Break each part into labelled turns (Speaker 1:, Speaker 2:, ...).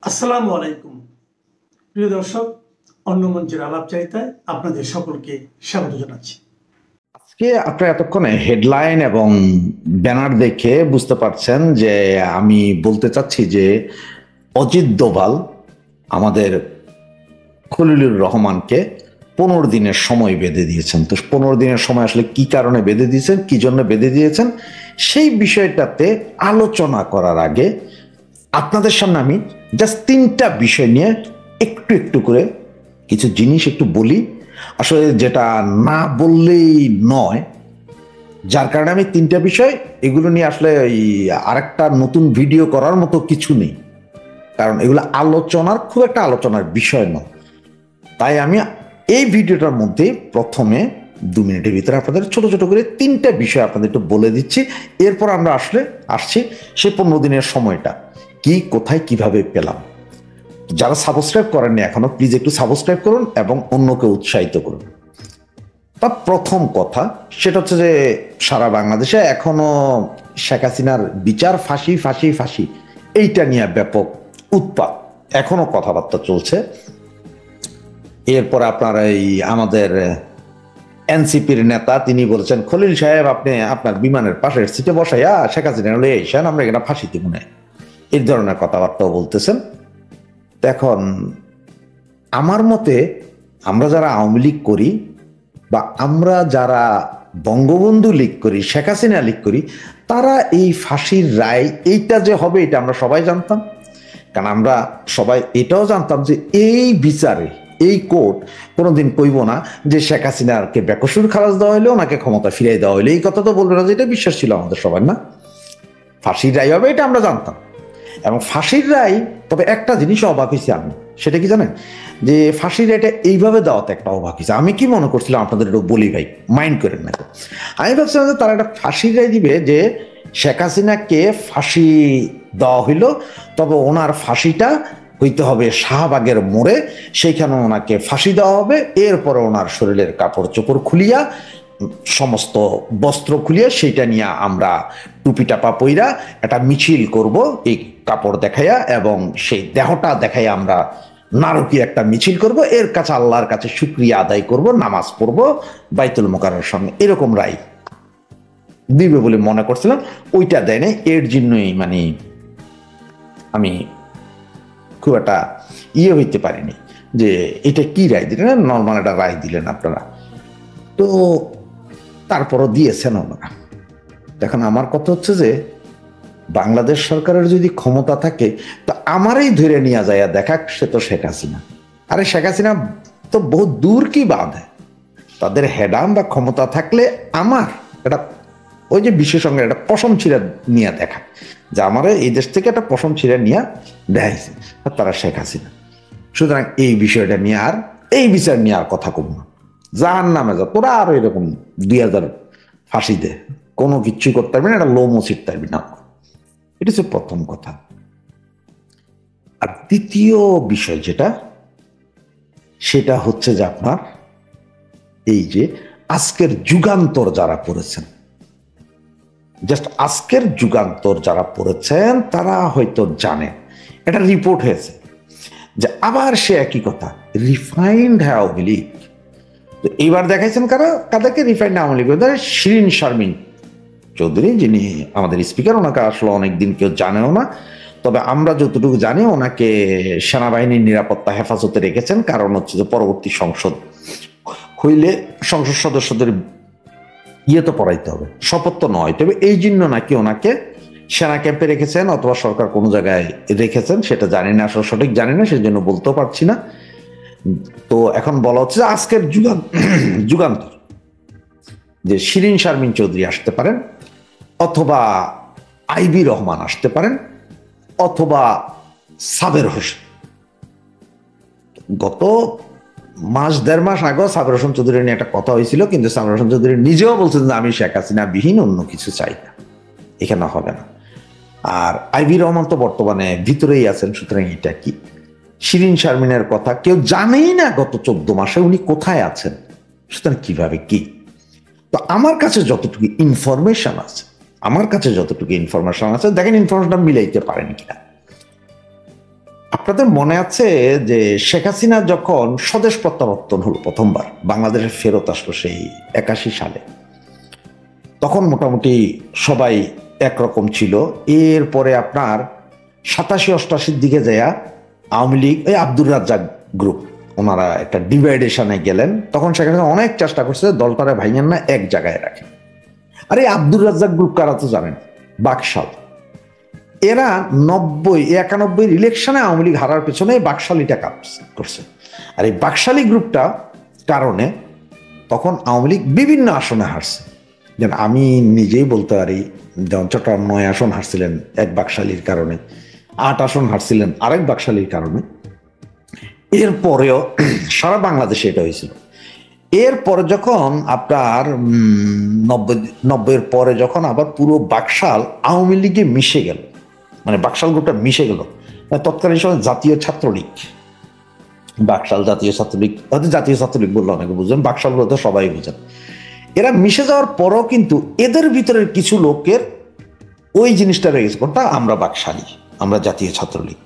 Speaker 1: আসসালামু আলাইকুম প্রিয় দর্শক, অন্য মঞ্চের আলাপচারিতায় আপনাদের সকলকে স্বাগত জানাচ্ছি।
Speaker 2: আজকে আপনারা এতক্ষণে হেডলাইন এবং ব্যানার দেখে বুঝতে পারছেন যে আমি বলতে চাচ্ছি যে অজিত দোভাল আমাদের খলিলুর রহমানকে 15 দিনের সময় বেঁধে দিয়েছেন। তো 15 দিনের সময় আসলে কি কারণে বেঁধে দিয়েছেন, কি জন্য বেঁধে দিয়েছেন, সেই বিষয়টাতে আলোচনা করার আগে আপনাদের সামনে আমি জাস্ট 3টা বিষয় নিয়ে একটু একটু করে কিছু জিনিস একটু বলি, আসলে যেটা না বললেই নয়, যার কারণে আমি 3টা বিষয় এগুলো নিয়ে আসলে আরেকটা নতুন ভিডিও করার মতো কিছু নেই, কারণ এগুলো আলোচনার খুব একটা আলোচনার বিষয় নয়। তাই আমি এই ভিডিওটার মধ্যে প্রথমে 2 মিনিটের ভিতরে আপনাদের ছোট ছোট করে 3টা বিষয় আপনাদের একটু বলে দিচ্ছি। এরপর আমরা আসছি সেই 15 দিনের সময়টা কি, কোথায়, কিভাবে পেলাম। যারা সাবস্ক্রাইব করেননি এখনো, প্লিজ একটু সাবস্ক্রাইব করুন এবং অন্যকে উৎসাহিত করুন। তার প্রথম কথা সেটা হচ্ছে যে সারা বাংলাদেশে এখনো শেখ হাসিনার বিচার, ফাঁসি ফাঁসি ফাঁসি, এইটা নিয়ে ব্যাপক উৎপাত, এখনো কথাবার্তা চলছে। এরপর আপনার এই আমাদের এনসিপির নেতা তিনি বলেছেন, খলিল সাহেব আপনি আপনার বিমানের পাশের সিটে বসাইয়া শেখ হাসিনা লয়ে এসেন, আমরা এখানে ফাঁসি দিব না, এই ধরনের কথাবার্তাও বলতেছেন। এখন আমার মতে আমরা যারা আওয়ামী লীগ করি বা আমরা যারা বঙ্গবন্ধু লীগ করি, শেখ হাসিনা লীগ করি, তারা এই ফাঁসির রায় এইটা যে হবে এটা আমরা সবাই জানতাম। কারণ আমরা সবাই এটাও জানতাম যে এই বিচারে এই কোর্ট কোনোদিন কইব না যে শেখ হাসিনাকে বেকসুর খালাস দেওয়া হইলে ওনাকে ক্ষমতা ফিরিয়ে দেওয়া হইলে, এই কথা তো বলবে না, যে এটা বিশ্বাস ছিল আমাদের সবার, না ফাঁসির রায় হবে এটা আমরা জানতাম। এবং ফাঁসির রায়, তবে একটা জিনিস অবাক হয়েছে আমি, সেটা কি জানেন, যে ফাঁসির রায়টা এইভাবে দেওয়াতে একটা অবাক হয়েছে। আমি কি মনে করছিলাম আপনাদের একটু বলি ভাই, মাইন্ড করেন না, আমি ভাবছিলাম যে তারা একটা ফাঁসির রায় দিবে যে শেখ হাসিনাকে ফাঁসি দেওয়া হইল, তবে ওনার ফাঁসিটা হইতে হবে শাহবাগের মোড়ে, সেইখানে ওনাকে ফাঁসি দেওয়া হবে, এরপরে ওনার শরীরের কাপড় চোপড় খুলিয়া, সমস্ত বস্ত্র খুলিয়ে সেইটা নিয়ে আমরা টুপি টাপা পইরা একটা মিছিল করব এই কাপড় দেখাইয়া, এবং সেই দেহটা দেখাইয়া আমরা নারকীয় একটা মিছিল করব, এর কাছে আল্লাহর কাছে শুকরিয়া আদায় করব, নামাজ পড়ব বাইতুল মোকাররমের সামনে, এরকম রায় দিবে বলে মনে করছিলাম। ওইটা দেয় নাই, এর জন্যই মানে আমি খুব একটা হইতে পারিনি যে এটা কি রায় দিলেন, নর্মাল একটা রায় দিলেন আপনারা, তো তারপরও দিয়েছেন ওনারা। এখন আমার কথা হচ্ছে যে বাংলাদেশ সরকারের যদি ক্ষমতা থাকে তো আমারই ধরে নিয়ে যায় দেখাক, সে তো শেখ হাসিনা। আরে শেখ হাসিনা তো বহু দূর কি বাধে, তাদের হেডাম বা ক্ষমতা থাকলে আমার এটা ওই যে বিশেষজ্ঞ একটা পশম ছিঁড়া নিয়ে দেখা, যে আমার এই দেশ থেকে একটা পশম ছিঁড়া নিয়ে দেখাইছে, তারা শেখ হাসিনা। সুতরাং এই বিষয়টা নিয়ে আর, এই বিচার নিয়ে আর কথা কব না, জাহান নামে যা তোরা, আরো এরকম 2000 ফাঁসি দে, কোনো কিচ্ছু করতে পারবি না, এটা লোমও ছিটতে পারবি না। এটা হচ্ছে প্রথম কথা। আর দ্বিতীয় বিষয় যেটা, সেটা হচ্ছে যে আপনার এই যে আজকের যুগান্তর যারা পড়েছেন, জাস্ট আজকের যুগান্তর যারা পড়েছেন তারা হয়তো জানেন, এটা রিপোর্ট হয়েছে যে আবার সে একই কথা, রিফাইন্ড আওয়ামী লীগ। তো এইবার দেখাইছেন কাদেরকে রিফাইন্ড আওয়ামী লীগ? শিরিন শারমিন চৌধুরী, যিনি আমাদের স্পিকার, ওনাকে আসলে অনেকদিন কেউ জানেও না, তবে আমরা যতটুকু জানি ওনাকে সেনাবাহিনীর নিরাপত্তা হেফাজতে রেখেছেন, কারণ হচ্ছে যে পরবর্তী সংসদ হইলে সংসদ সদস্যদের তো পড়াইতে হবে, শপথ তো নয়, তবে এই জন্য নাকি ওনাকে সেনা ক্যাম্পে রেখেছেন অথবা সরকার কোনো জায়গায় রেখেছেন, সেটা জানি না, আসলে সঠিক জানি না, সেই জন্য বলতেও পারছি না। তো এখন বলা হচ্ছে যে আজকের যুগান্তর যে শিরিন শারমিন চৌধুরী আসতে পারেন, অথবা আইবি রহমান আসতে পারেন, অথবা সাবের হোসেন। গত মাস 1.5 মাস আগে সাবের হোসেন চৌধুরী নিয়ে একটা কথা হয়েছিল, কিন্তু সাবের হোসেন চৌধুরী নিজেও বলছেন যে আমি শেখ হাসিনা বিহীন অন্য কিছু চাই না, এখানে হবে না। আর আইবি রহমান তো বর্তমানে ভিতরেই আছেন, সুতরাং এটা কি? শিরিন শারমিনের কথা কেউ জানেই না গত 14 মাসে উনি কোথায় আছেন, সুতরাং কিভাবে কি? তো আমার কাছে যতটুকু ইনফরমেশন আছে, দেখেন ইনফরমেশনটা মিলাইতে পারেন কিনা। আপনাদের মনে আছে যে শেখ হাসিনা যখন স্বদেশ প্রত্যাবর্তন হলো প্রথমবার, বাংলাদেশে ফেরত আসলো সেই 81 সালে, তখন মোটামুটি সবাই একরকম ছিল। এরপরে আপনার 87-88 দিকে যায়া আওয়ামী লীগ, এই আব্দুর রাজ্জাক গ্রুপ, ওনারা একটা ডিভাইডেশনে গেলেন। তখন সেখানে অনেক চেষ্টা করছে দলটারে ভাইয়েন না এক জায়গায় রাখে। আর এই আব্দুর রাজ্জাক গ্রুপ কারা তো জানেন, বাকশাল। এরা 91 ইলেকশনে আওয়ামী লীগ হারার পেছনে বাকশালীটা কাজ করছে। আর এই বাকশালী গ্রুপটা কারণে তখন আওয়ামী লীগ বিভিন্ন আসনে হারছে। যেন আমি নিজেই বলতে পারি, যেমন চট্টগ্রাম 9 আসন হারছিলেন এক বাকশালীর কারণে, 8 আসন হারছিলেন আরেক বাকশালীর কারণে। এরপরেও সারা বাংলাদেশে এটা হয়েছিল। এরপরে যখন আপনার 90-এর পরে যখন আবার পুরো বাকশাল আওয়ামী লীগে মিশে গেল, মানে বাকশাল গ্রুপটা মিশে গেল, তৎকালীন সময় জাতীয় ছাত্রলীগ, বাকশাল জাতীয় ছাত্রলীগ, হয়তো জাতীয় ছাত্রলীগ বললে অনেকে বুঝবেন, বাকশাল বলতে সবাই বুঝেন। এরা মিশে যাওয়ার পরও কিন্তু এদের ভিতরের কিছু লোকের ওই জিনিসটা রয়ে গেছে, কোনটা, আমরা বাকশালী, আমরা জাতীয় ছাত্রলীগ,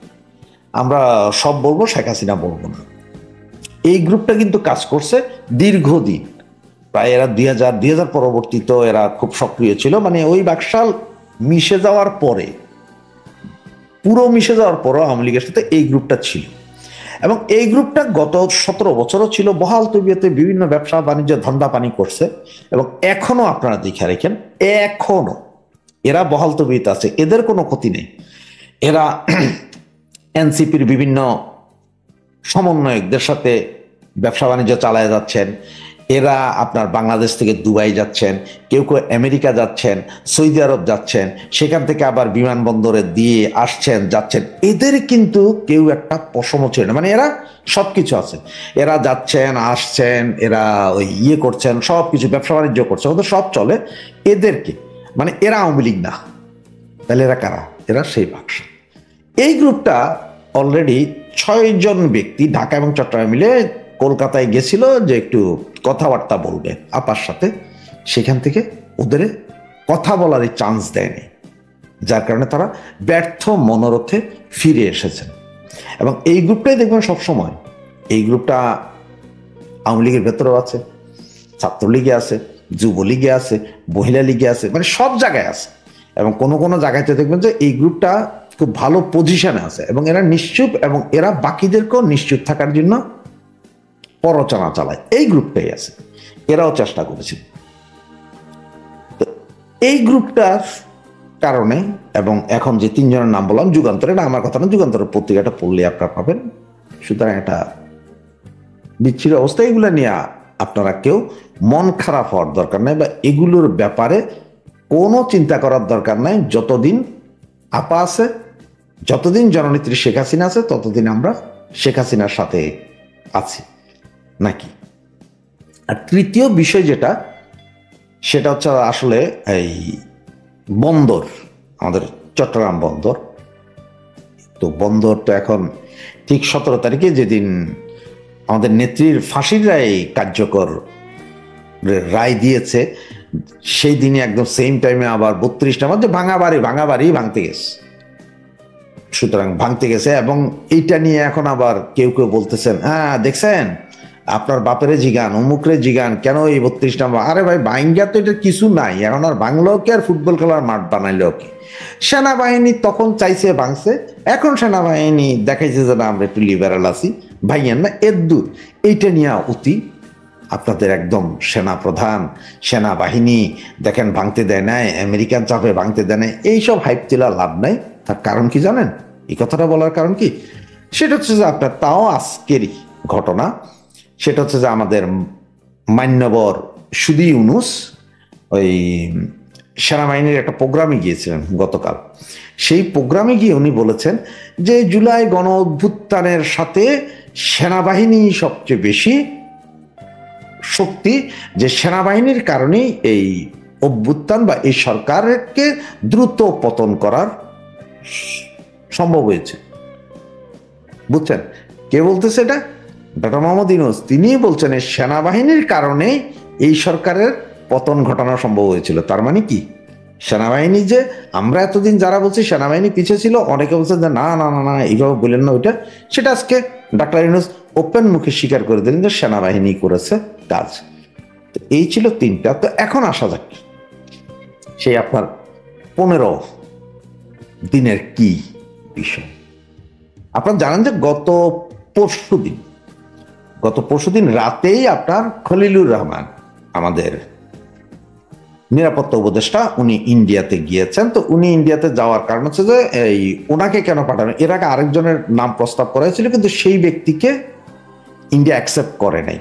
Speaker 2: আমরা সব বলবো, শেখ হাসিনা বলবো না। এই গ্রুপটা কিন্তু কাজ করছে দীর্ঘদিন, প্রায় এরা 2000 পরবর্তীতে এরা খুব সক্রিয় ছিল। মানে ওই বাকশাল মিশে যাওয়ার পরে, পুরো মিশে যাওয়ার পরও আওয়ামী লীগের সাথে এই গ্রুপটা ছিল। এবং এই গ্রুপটা গত 17 বছরও ছিল, বহাল তবিয়তে বিভিন্ন ব্যবসা বাণিজ্য ধান্দা পানি করছে। এবং এখনো আপনারা দেখে রেখেন, এখনো এরা বহাল তবিয়তে আছে, এদের কোনো ক্ষতি নেই। এরা এনসিপির বিভিন্ন সমন্বয়কদের সাথে ব্যবসা বাণিজ্য চালায় যাচ্ছেন। এরা আপনার বাংলাদেশ থেকে দুবাই যাচ্ছেন, কেউ কেউ আমেরিকা যাচ্ছেন, সৌদি আরব যাচ্ছেন, সেখান থেকে আবার বিমানবন্দরে দিয়ে আসছেন যাচ্ছেন। এদের কিন্তু কেউ একটা পশমও ছিল না, মানে এরা সবকিছু আছে। এরা যাচ্ছেন আসছেন, এরা ওই করছেন, সব কিছু ব্যবসা বাণিজ্য করছে, ওদের সব চলে। এদেরকে মানে এরা আওয়ামী লীগ না, তাহলে এরা কারা? এরা সেই বাকশাল। এই গ্রুপটা অলরেডি 6 জন ব্যক্তি ঢাকা এবং চট্টগ্রাম মিলে কলকাতায় গেছিল যে একটু কথাবার্তা বলবে আপার সাথে। সেখান থেকে ওদের কথা বলার চান্স দেয়নি, যার কারণে তারা ব্যর্থ মনোরথে ফিরে এসেছেন। এবং এই গ্রুপটাই দেখবেন সবসময়, এই গ্রুপটা আওয়ামী লীগের ভেতরেও আছে, ছাত্রলীগে আছে, যুবলীগে আছে, মহিলা লীগে আছে, মানে সব জায়গায় আছে। এবং কোনো কোনো জায়গাতে দেখবেন যে এই গ্রুপটা খুব ভালো পজিশনে আছে এবং এরা নিশ্চুপ, এবং এরা বাকিদেরকেও নিশ্চুপ থাকার জন্য প্ররোচনা চালায়। এই গ্রুপটাই আছে, এরাও চেষ্টা করেছে। এই গ্রুপটার কারণে, এবং এখন যে 3 জনের নাম বললাম, যুগান্তর, এটা আমার কথা না, যুগান্তরের পত্রিকাটা পড়লে আপনারা পাবেন। সুতরাং এটা বিচ্ছিন্ন অবস্থা, এগুলো নিয়ে আপনারা কেউ মন খারাপ হওয়ার দরকার নাই, বা এগুলোর ব্যাপারে কোনো চিন্তা করার দরকার নাই। যতদিন আপা আছে, যতদিন জননেত্রী শেখ হাসিনা আছে, ততদিন আমরা শেখ হাসিনার সাথে আছি নাকি। আর তৃতীয় বিষয় যেটা, সেটা হচ্ছে আসলে এই বন্দর, আমাদের চট্টগ্রাম বন্দর। তো বন্দর তো এখন ঠিক 17 তারিখে, যেদিন আমাদের নেত্রীর ফাঁসির রায় কার্যকর রায় দিয়েছে, সেই দিনই একদম সেম টাইমে আবার 32টা মধ্যে ভাঙা বাড়ি ভাঙতে গেছে। সুতরাং ভাঙতে গেছে, এবং এইটা নিয়ে এখন আবার কেউ কেউ বলতেছেন, হ্যাঁ দেখছেন, আপনার বাপেরে জিগান, অমুকরে জিগান, কেন এই 32টা? আরে ভাই, ভাঙ্গা তো এটা কিছু নাই, এখন আর ভাঙলেও কি, আর ফুটবল খেলার মাঠ বানাইলেও কি? সেনাবাহিনী তখন চাইছে ভাঙছে, এখন সেনাবাহিনী দেখাইছে যে না, আমরা একটু লিবারাল আছি, ভাইয়েন না, এর দূর। এইটা নিয়ে অতি আপনাদের একদম সেনাপ্রধান, সেনাবাহিনী দেখেন ভাঙতে দেয় নাই, আমেরিকান চাপে ভাঙতে দেয় নাই, এইসব হাইপ তোলা লাভ নাই। তার কারণ কি জানেন? এই কথাটা বলার কারণ কি? সেটা হচ্ছে যে আপনার, তাও আজকেরই ঘটনা, সেটা হচ্ছে যে আমাদের মান্যবর সুধী ইউনূস ওই সেনাবাহিনীর একটা প্রোগ্রামে গিয়েছিলেন গতকাল। সেই প্রোগ্রামে গিয়ে উনি বলেছেন যে জুলাই গণ অভ্যুত্থানের সাথে সেনাবাহিনী সবচেয়ে বেশি শক্তি, যে সেনাবাহিনীর কারণেই এই অভ্যুত্থান বা এই সরকারকে দ্রুত পতন করার সম্ভব হয়েছে। বুঝছেন কে বলতেছে এটা? ডক্টর মোহাম্মদ ইউনূস। তিনিই বলছেন এই সেনাবাহিনীর কারণে এই সরকারের পতন ঘটানো সম্ভব হয়েছিল। তার মানে কি, সেনাবাহিনী যে আমরা এতদিন যারা বলছি সেনাবাহিনী পিছিয়ে ছিল, অনেকে বলছেন যে না না না না এইভাবে বললেন না ওইটা, সেটা আজকে ডাক্তার ইউনূস ওপেন মুখে স্বীকার করে দিলেন যে সেনাবাহিনী করেছে কাজ। তো এই ছিল তিনটা। তো এখন আসা যাক সেই আপনার 15 দিনের কি বিষয়। আপনারা জানেন যে গত পরশুদিন রাতেই আপনার খলিলুর রহমান আমাদের নিরাপত্তা উপদেষ্টা উনি ইন্ডিয়াতে গিয়েছেন। তো উনি ইন্ডিয়াতে যাওয়ার কারণ হচ্ছে যে এই ওনাকে কেন পাঠানো, এর আগে আরেকজনের নাম প্রস্তাব করা হয়েছিল কিন্তু সেই ব্যক্তিকে ইন্ডিয়া অ্যাকসেপ্ট করে নাই।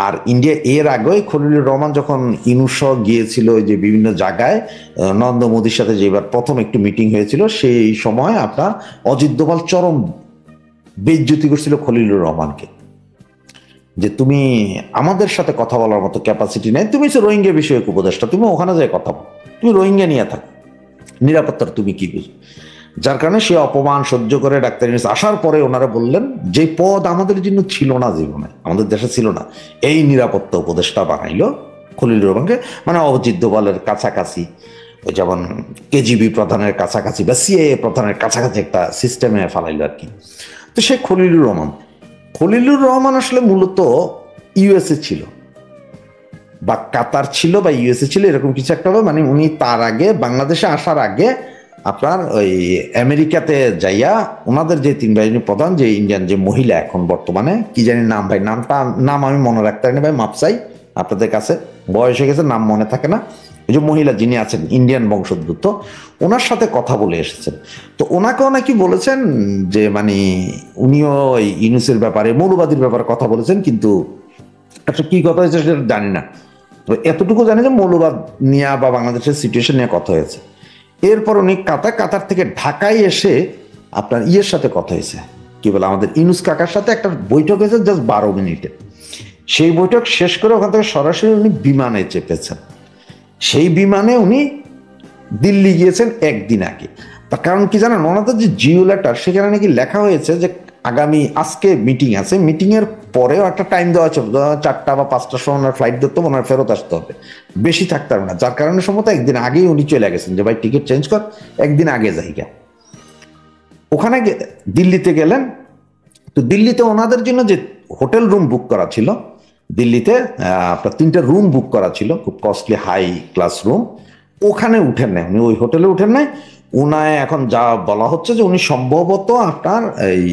Speaker 2: আর ইন্ডিয়া এর আগে খলিলুর রহমান যখন ইনুস গিয়েছিল যে বিভিন্ন জায়গায় নরেন্দ্র মোদীর সাথে যেবার প্রথম একটু মিটিং হয়েছিল, সেই সময় আপনার অজিত দোভাল চরম বেইজ্জতি করছিল খলিলুর রহমানকে, যে তুমি আমাদের সাথে কথা বলার মতো ক্যাপাসিটি নেই, তুমি হচ্ছে রোহিঙ্গা বিষয়ক উপদেষ্টা, তুমি ওখানে যাই কথা বল, তুমি রোহিঙ্গা নিয়ে থাকো, নিরাপত্তার তুমি কি বুঝো। যার কারণে সে অপমান সহ্য করে ডাক্তার ইউনূস আসার পরে ওনারা বললেন যে পদ আমাদের জন্য ছিল না, জীবনে আমাদের দেশে ছিল না, এই নিরাপত্তা উপদেষ্টা বানাইলো খলিলুর রহমানকে, মানে অজিত দোভালের কাছাকাছি, ওই যেমন কেজিবি প্রধানের কাছাকাছি বা সিআইএ প্রধানের কাছাকাছি একটা সিস্টেমে ফালাইলো আর কি। তো সে খলিলুর রহমান আসলে মূলত ইউএসএ ছিল বা কাতার ছিল বা ইউএসএ ছিল, এরকম কিছু একটা হবে। মানে উনি তার আগে বাংলাদেশে আসার আগে আপনার ওই আমেরিকাতে যাইয়া ওনাদের যে 3 বাহিনী প্রধান, যে ইন্ডিয়ান যে মহিলা এখন বর্তমানে কি জানি নাম, ভাই নাম আমি মনে রাখতে পারি না ভাই, মাপ চাই আপনাদের কাছে, বয়স হয়ে গেছে নাম মনে থাকে না, ওই যে মহিলা যিনি আছেন ইন্ডিয়ান বংশোদ্ভূত, ওনার সাথে কথা বলে এসেছেন। তো ওনাকেও নাকি বলেছেন যে মানে উনিও ওই ইউনূসের ব্যাপারে মৌলবাদীর ব্যাপারে কথা বলেছেন, কিন্তু একটা কি কথা হয়েছে সেটা জানি না, তবে এতটুকু জানি যে মৌলবাদ নিয়ে বা বাংলাদেশের সিচুয়েশন নিয়ে কথা হয়েছে। এরপর উনি কাতার থেকে ঢাকায় এসে আপনার ইয়ের সাথে কথা হয়েছে, কি বলে আমাদের ইউনূস কাকার সাথে একটা বৈঠক হয়েছে জাস্ট 12 মিনিটে। সেই বৈঠক শেষ করে ওখান থেকে সরাসরি উনি বিমানে চেপেছেন। সেই বিমানে উনি দিল্লি গিয়েছেন একদিন আগে। তার কারণ কি জানেন, ওনাদের যে জিও লেটার সেখানে নাকি লেখা হয়েছে যে আগামী আজকে মিটিং আছে, মিটিং এর পরেও একটা টাইম দেওয়া ছিল, 4টা বা 5টার সময় ওনার ফ্লাইট ধরতে ওনার ফেরত আসতে হবে, বেশি থাকতে পারবে না। যার কারণে সম্ভবত একদিন আগেই উনি চলে গেছেন যে ভাই টিকিট চেঞ্জ কর, একদিন আগে যাইগা। ওখানে দিল্লিতে গেলেন। তো দিল্লিতে ওনাদের জন্য যে হোটেল রুম বুক করা ছিল, দিল্লিতে আপনার 3টে রুম বুক করা ছিল, খুব কস্টলি হাই ক্লাস রুম, ওখানে উঠেন নাই, উনি ওই হোটেলে উঠেন নাই। উনায় এখন যা বলা হচ্ছে যে উনি সম্ভবত আপনার এই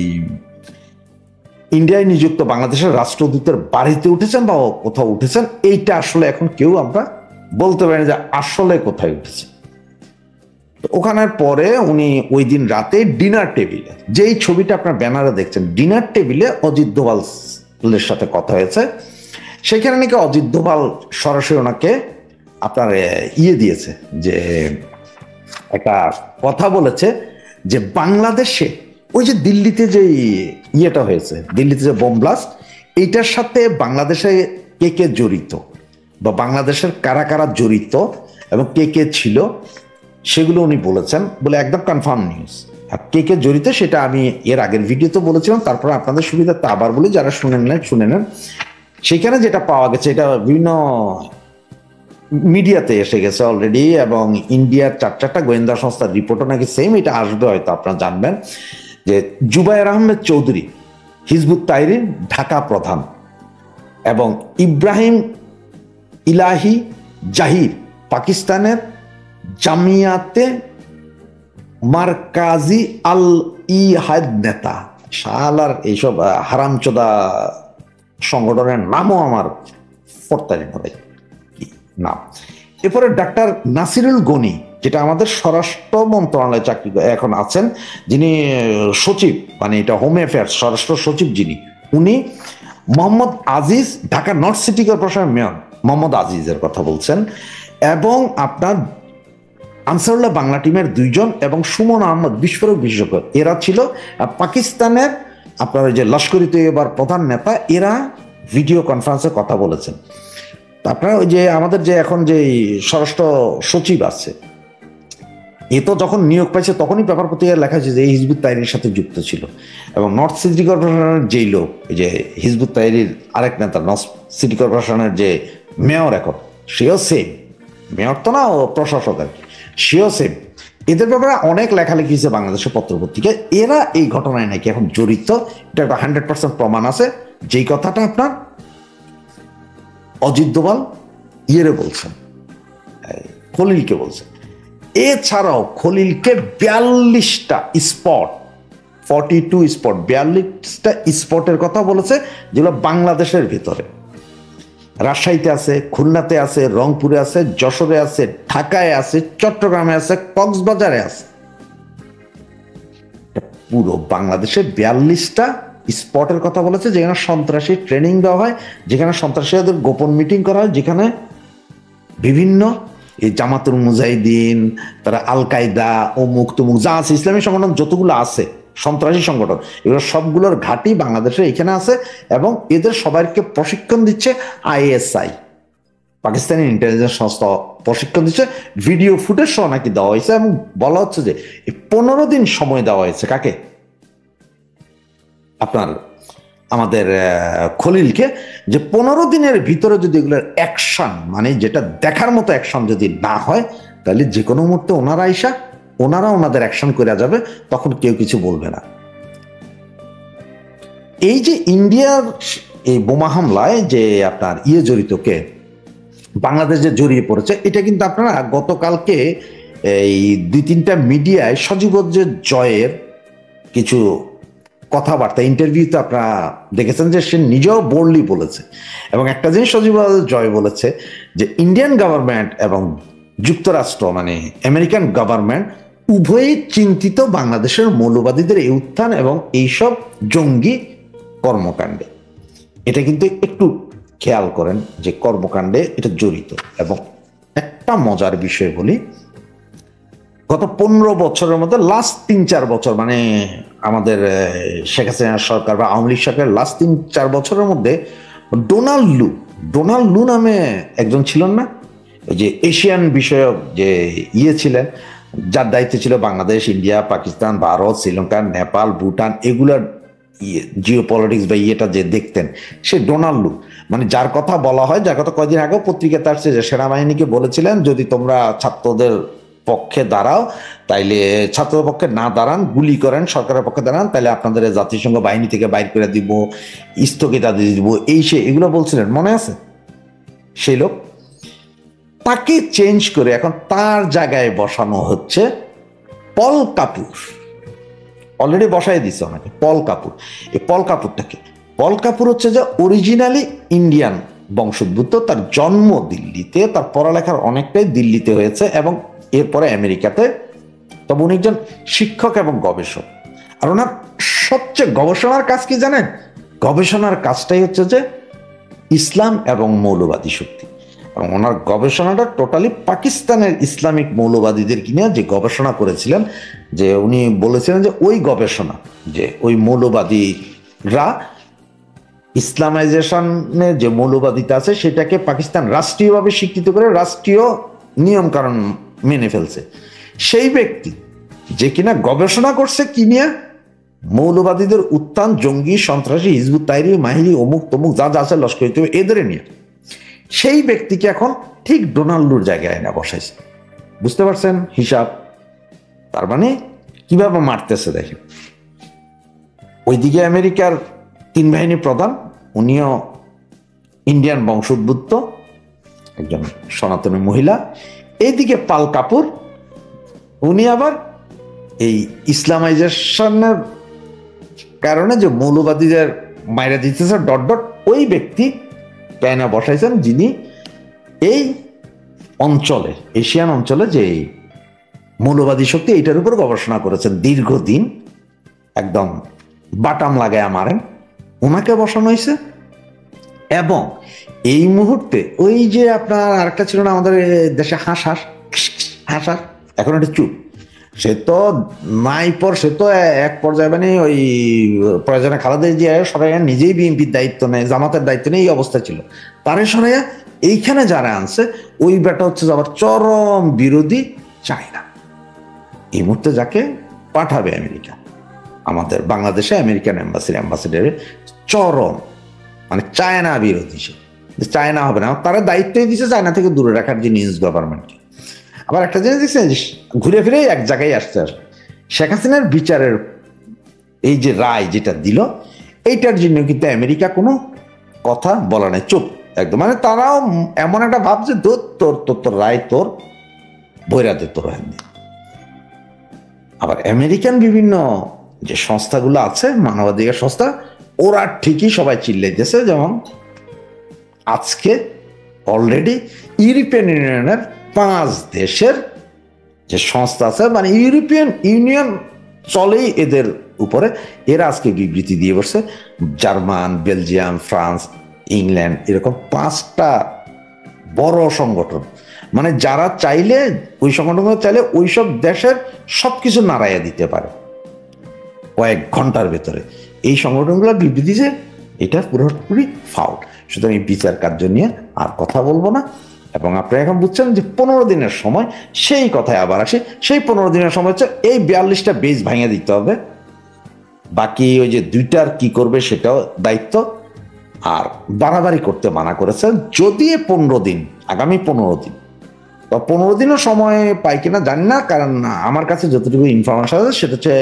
Speaker 2: ইন্ডিয়ায় নিযুক্ত বাংলাদেশের রাষ্ট্রদূতের বাড়িতে উঠেছেন বা কোথাও উঠেছেন, এইটা আসলে এখন কেউ আমরা বলতে পারি যে আসলে কোথায় উঠেছে। ওখানের পরে উনি ওই দিন রাতে ডিনার টেবিলে, যেই ছবিটা আপনার ব্যানারে দেখছেন, ডিনার টেবিলে অজিত দোভালের সাথে কথা হয়েছে। সেখানে নাকি অজিত দোভাল সরাসরি ওনাকে আপনার দিয়েছে, যে একটা কথা বলেছে যে বাংলাদেশে ওই যে দিল্লিতে যে ইয়েটা হয়েছে, দিল্লিতে যে বোম ব্লাস্ট, এইটার সাথে বাংলাদেশে কে কে জড়িত বা বাংলাদেশের কারা কারা জড়িত এবং কে কে ছিল সেগুলো উনি বলেছেন বলে একদম কনফার্ম নিউজ। আর কে কে জড়িত সেটা আমি এর আগের ভিডিওতে বলেছিলাম, তারপর আপনাদের সুবিধাতে আবার বলি, যারা শুনে নেন। সেখানে যেটা পাওয়া গেছে, এটা বিভিন্ন মিডিয়াতে এসে গেছে অলরেডি, এবং ইন্ডিয়ার 4টা গোয়েন্দা সংস্থার রিপোর্টও নাকি সেম, এটা আসবে হয়তো আপনারা জানবেন, যে জুবায়ের আহমেদ চৌধুরী হিজবুত তাহরির ঢাকা প্রধান এবং ইব্রাহিম ইলাহি জাহির পাকিস্তানের জামিয়াতে মারকাজি আল ইহাদ নেতা, শালার এইসব হারামচোদা সংগঠনের নামও আমার ফরতারি নয় কি নাম। এরপরে ডাক্তার নাসিরুল গনি, যেটা আমাদের স্বরাষ্ট্র মন্ত্রণালয়ে চাকরি এখন আছেন, যিনি সচিব, মানে এটা হোম অ্যাফেয়ার্স স্বরাষ্ট্র সচিব যিনি, উনি মোহাম্মদ আজিজ, ঢাকা নর্থ সিটি কর্পোরেশনের মেয়র মোহাম্মদ আজিজের কথা বলছেন, এবং আপনার আনসারুল্লাহ বাংলা টিমের 2 জন এবং সুমন আহমদ বিস্ফোরক বিশেষজ্ঞ, এরা ছিল পাকিস্তানের আপনার ওই যে লস্করি তৈয়বার প্রধান নেতা, এরা ভিডিও কনফারেন্সে কথা বলেছেন। আপনার ওই যে আমাদের যে এখন যে স্বরাষ্ট্র সচিব আছে, এ তো যখন নিয়োগ পাইছে তখনই পেপার পত্রিকায় লেখা হয়েছে যে এই হিজবুত তাহরির সাথে যুক্ত ছিল। এবং নর্থ সিটি কর্পোরেশনের যেই লোক, এই যে হিজবুত তাহরির আরেক নেতা, নর্থ সিটি কর্পোরেশনের যে মেয়র এখন, সেও সেম মেয়র তো না, ও প্রশাসক আর কি, সেও সেম। এদের ব্যাপারে অনেক লেখালেখি হয়েছে বাংলাদেশের পত্রপত্রিকায়। এরা এই ঘটনায় নাকি এখন জড়িত, এটা একটা 100% প্রমাণ আছে। যেই কথাটা আপনার অজিত দোভাল ইয়েরে বলছেন, খলিলকে বলছেন। এছাড়াও খলিলকে 42টা স্পট, 42 স্পট, 42টা স্পটের কথা বলেছে যেগুলো বাংলাদেশের ভিতরে। রাজশাহীতে আছে, খুলনাতে আছে, রংপুরে আছে, যশোরে আছে, ঢাকায় আছে, চট্টগ্রামে আছে, কক্সবাজারে আছে। পুরো বাংলাদেশে 42টা স্পটের কথা বলেছে যেখানে সন্ত্রাসী ট্রেনিং দেওয়া হয়, যেখানে সন্ত্রাসীদের গোপন মিটিং করা হয়, যেখানে বিভিন্ন এই জামাতুল মুজাহিদিন, তারা আল কায়দা, অমুক তমুক যা আছে, ইসলামী সংগঠন যতগুলো আছে, সন্ত্রাসী সংগঠন, এগুলো সবগুলোর ঘাঁটি বাংলাদেশে এখানে আছে। এবং এদের সবাইকে প্রশিক্ষণ দিচ্ছে ISI, পাকিস্তানি ইন্টেলিজেন্স সংস্থা প্রশিক্ষণ দিচ্ছে। ভিডিও ফুটেজ সহ নাকি দেওয়া হয়েছে এবং বলা হচ্ছে যে 15 দিন সময় দেওয়া হয়েছে কাকে, আপনার আমাদের খলিলকে, যে 15 দিনের ভিতরে যদি এগুলোর অ্যাকশন, মানে যেটা দেখার মতো অ্যাকশন যদি না হয়, তাহলে যে কোনো মুহূর্তে ওনারা ওনাদের অ্যাকশন করে যাবে, তখন কেউ কিছু বলবে না। এই যে ইন্ডিয়ার এই বোমা হামলায় যে আপনার জড়িত কে, বাংলাদেশ যে জড়িয়ে পড়েছে, এটা কিন্তু আপনারা গতকালকে এই 2-3টা মিডিয়ায় সজীব জয়ের কিছু কথাবার্তা, ইন্টারভিউতে আপনারা দেখেছেন যে সে নিজেও বোল্ডলি বলেছে। এবং একটা জিনিস সজীব জয় বলেছে যে ইন্ডিয়ান গভর্নমেন্ট এবং যুক্তরাষ্ট্র মানে আমেরিকান গভর্নমেন্ট উভয়ই চিন্তিত বাংলাদেশের মৌলবাদীদের এই উত্থান এবং এইসব জঙ্গি কর্মকাণ্ডে। এটা কিন্তু একটু খেয়াল করেন যে কর্মকাণ্ডে এটা জড়িত। এবং একটা মজার বিষয় বলি, গত 15 বছরের মধ্যে লাস্ট 3-4 বছর, মানে আমাদের শেখ হাসিনা সরকার বা আওয়ামী লীগ সরকারের লাস্ট 3-4 বছরের মধ্যে ডোনাল্ড লু নামে একজন ছিলেন না, ওই যে এশিয়ান বিষয়ক যে ছিলেন, যার দায়িত্ব ছিল বাংলাদেশ, ইন্ডিয়া, পাকিস্তান, ভারত, শ্রীলঙ্কা, নেপাল, ভুটান, এগুলার জিও পলিটিক্স বা ইয়েটা যে দেখতেন, সে ডোনাল্ড লু, মানে যার কথা বলা হয়, যার কথা কয়েকদিন আগেও পত্রিকাতে আসছে যে সেনাবাহিনীকে বলেছিলেন যদি তোমরা ছাত্রদের পক্ষে দাঁড়াও, তাইলে ছাত্রদের পক্ষে না দাঁড়ান, গুলি করেন, সরকারের পক্ষে দাঁড়ান, তাহলে আপনাদের জাতিসংঘ বাহিনী থেকে বাইর করে দিব, স্থগিতাদেশ দিব, এগুলো বলছিলেন, মনে আছে? সেই লোক, তাকে চেঞ্জ করে এখন তার জায়গায় বসানো হচ্ছে পল কাপুর। অলরেডি বসাই দিচ্ছে ওনাকে পল কাপুর। এই পল কাপুরটাকে, পল কাপুর হচ্ছে যে অরিজিনালি ইন্ডিয়ান বংশোদ্ভূত, তার জন্ম দিল্লিতে, তার পড়ালেখার অনেকটাই দিল্লিতে হয়েছে এবং এরপরে আমেরিকাতে। তবে উনি একজন শিক্ষক এবং গবেষক। আর ওনার সবচেয়ে গবেষণার কাজ কি জানেন? গবেষণার কাজটাই হচ্ছে যে ইসলাম এবং মৌলবাদী শক্তি। এবং ওনার গবেষণাটা টোটালি পাকিস্তানের ইসলামিক মৌলবাদীদের কিনে যে গবেষণা করেছিলেন, যে উনি বলেছিলেন যে ওই গবেষণা, যে ওই মৌলবাদীরা ইসলামাইজেশনের যে মৌলবাদিতা আছে সেটাকে পাকিস্তান রাষ্ট্রীয়ভাবে স্বীকৃত করে রাষ্ট্রীয় নিয়ম কারণ মেনে ফেলছে। সেই ব্যক্তি যে কিনা গবেষণা করছে কি নিয়ে, মৌলবাদীদের উত্থান, জঙ্গি, সন্ত্রাসী, হিজবুত তাহরির, মাহিরি, অমুক তমুক যা যা আছে, লস্কর তৈয়বা, এদের নিয়ে, সেই ব্যক্তিকে এখন ঠিক ডোনাল্ডুর জায়গায় না বসাইছে। বুঝতে পারছেন হিসাব? তার মানে কিভাবে মারতেছে দেখেন। ওইদিকে আমেরিকার 3 বাহিনী প্রধান, উনিও ইন্ডিয়ান বংশোদ্ভূত একজন সনাতনী মহিলা। এইদিকে পাল কাপুর, উনি আবার এই ইসলামাইজেশনের কারণে যে মৌলবাদীদের মাইরা দিতেছে ডট ডট, ওই ব্যক্তি প্যানে বসাইছেন যিনি এই অঞ্চলে, এশিয়ান অঞ্চলে যে মৌলবাদী শক্তি, এইটার উপর গবেষণা করেছেন দীর্ঘদিন, একদম বাটাম লাগায় মারেন, ওনাকে বসানো হয়েছে। এবং এই মুহূর্তে ওই যে আপনার আরেকটা ছিল না আমাদের দেশে হাঁস, এখন একটা চুপ, সে তো নাই পর, সে তো এক পর্যায়ে মানে ওই প্রয়োজনে খালেদা জিয়া সরাইয়া নিজেই বিএনপির দায়িত্ব নেয়, জামাতের দায়িত্ব নেই, এই অবস্থা ছিল। তারে সরাইয়া এইখানে যারা আনছে ওই বেটা হচ্ছে আবার চরম বিরোধী চায়না। এই মুহূর্তে যাকে পাঠাবে আমেরিকা আমাদের বাংলাদেশে, আমেরিকান অ্যাম্বাসেডারে চরম মানে চায়না বিরোধী, সে চায়না হবে না, তারা দায়িত্বই দিচ্ছে চায়না থেকে দূরে রাখার যে নিউজ গভর্নমেন্টকে। আবার একটা জিনিস দেখছেন, ঘুরে ফিরে এক জায়গায় আসছে। শেখ হাসিনার বিচারের এই যে রায় যেটা দিল, এইটার জন্য কিন্তু আমেরিকা কোনো কথা বলা নাই, চুপ একদম। মানে তারাও এমন একটা ভাবছে, তোর তোর তোর তোর রায় তোর বৈরাতে তোর হয়নি। আবার আমেরিকান বিভিন্ন যে সংস্থাগুলো আছে, মানবাধিকার সংস্থা, ওরা ঠিকই সবাই চিল্লাইতেছে। যেমন আজকে অলরেডি ইউরোপিয়ান ইউনিয়নের 5 দেশের যে সংস্থা আছে, মানে ইউরোপিয়ান ইউনিয়ন চলেই এদের উপরে, এরা আজকে বিবৃতি দিয়ে বসছে। জার্মান, বেলজিয়াম, ফ্রান্স, ইংল্যান্ড, এরকম 5টা বড় সংগঠন, মানে যারা চাইলে ওই সংগঠনগুলো চাইলে ওইসব দেশের সবকিছু নাড়াইয়া দিতে পারে কয়েক ঘন্টার ভেতরে। এই সংগঠনগুলো বিবৃতি যে এটা পুরোপুরি ফাউল। সুতরাং এই বিচার কার্য নিয়ে আর কথা বলবো না। এবং আপনি এখন বুঝছেন যে 15 দিনের সময়, সেই কথায় আবার আসে, সেই 15 দিনের সময় হচ্ছে এই 42টা বেজ ভাঙিয়ে দিতে হবে। বাকি ওই যে 2টার কি করবে সেটাও দায়িত্ব। আর বাড়াবাড়ি করতে মানা করেছে। যদি 15 দিন, আগামী 15 দিন বা 15 দিনও সময় পাই কিনা জানি না, কারণ আমার কাছে যতটুকু ইনফরমেশন আছে সেটা হচ্ছে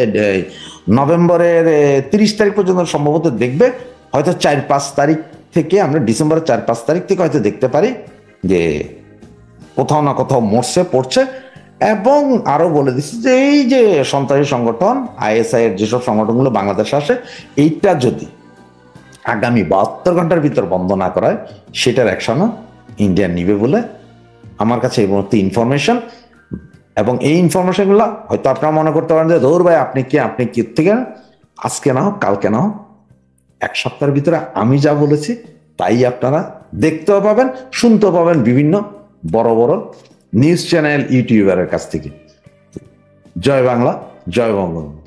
Speaker 2: নভেম্বরের 30 তারিখ পর্যন্ত সম্ভবত দেখবে। হয়তো 4-5 তারিখ থেকে, আমরা ডিসেম্বরের 4-5 তারিখ থেকে হয়তো দেখতে পারি যে কোথাও না কোথাও মরছে পড়ছে। এবং আরো বলে দিচ্ছি যে এই যে সন্ত্রাসী সংগঠন আইএসআই এর যেসব সংগঠনগুলো বাংলাদেশে আসে, এইটা যদি আগামী 72 ঘন্টার ভিতর বন্ধ না করায়, সেটার অ্যাকশনও ইন্ডিয়া নিবে বলে আমার কাছে এই মুহূর্তে ইনফরমেশন। এবং এই ইনফরমেশনগুলো হয়তো আপনারা মনে করতে পারেন যে ধর ভাই আপনি কি থেকে, আজকে না হোক কালকে না হোক, 1 সপ্তাহের ভিতরে আমি যা বলেছি তাই আপনারা দেখতেও পাবেন, শুনতেও পাবেন বিভিন্ন বড় বড় নিউজ চ্যানেল, ইউটিউবারের কাছ থেকে। জয় বাংলা, জয় বঙ্গবন্ধু।